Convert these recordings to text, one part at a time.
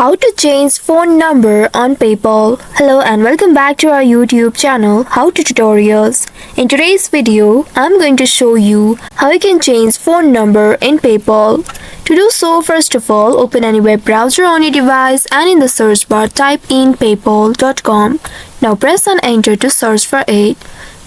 How to change phone number on PayPal. Hello and welcome back to our YouTube channel How to Tutorials. In today's video, I'm going to show you how you can change phone number in PayPal. To do so, first of all, open any web browser on your device and in the search bar type in paypal.com. Now press on enter to search for it.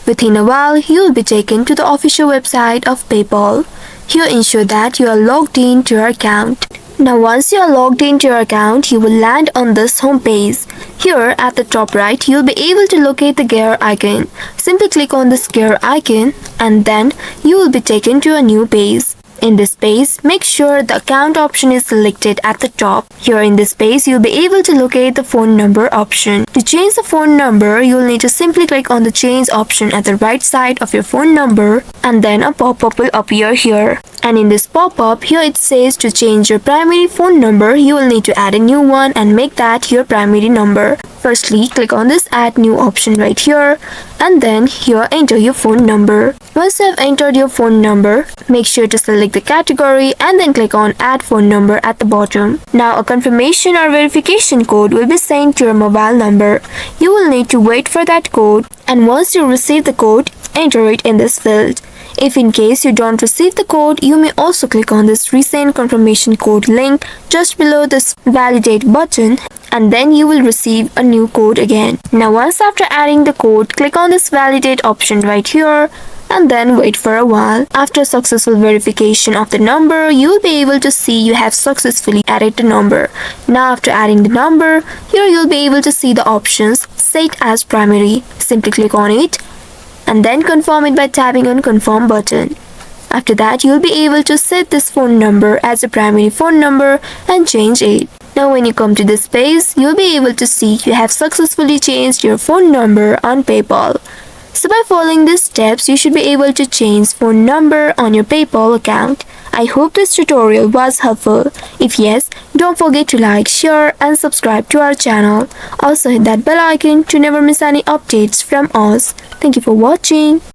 Within a while, you will be taken to the official website of PayPal. Here ensure that you are logged in to your account. Now once you are logged into your account, you will land on this home page. Here at the top right, you will be able to locate the gear icon. Simply click on this gear icon and then you will be taken to a new page. In this page, make sure the account option is selected at the top. Here in this page, you'll be able to locate the phone number option. To change the phone number, you'll need to simply click on the change option at the right side of your phone number and then a pop-up will appear here. And in this pop-up, here it says to change your primary phone number, you will need to add a new one and make that your primary number. Firstly, click on this add new option right here and then here enter your phone number. Once you have entered your phone number, make sure to select the category and then click on add phone number at the bottom. Now a confirmation or verification code will be sent to your mobile number. You will need to wait for that code and once you receive the code, enter it in this field. If in case you don't receive the code, you may also click on this resend confirmation code link just below this validate button and then you will receive a new code again. Now once after adding the code, click on this validate option right here and then wait for a while. After successful verification of the number, you will be able to see you have successfully added the number. Now after adding the number, here you'll be able to see the options set as primary. Simply click on it and then confirm it by tapping on confirm button. After that, you'll be able to set this phone number as a primary phone number and change it. Now when you come to this page, you'll be able to see you have successfully changed your phone number on PayPal. So by following these steps, you should be able to change phone number on your PayPal account. I hope this tutorial was helpful. If yes, don't forget to like, share and subscribe to our channel. Also hit that bell icon to never miss any updates from us. Thank you for watching.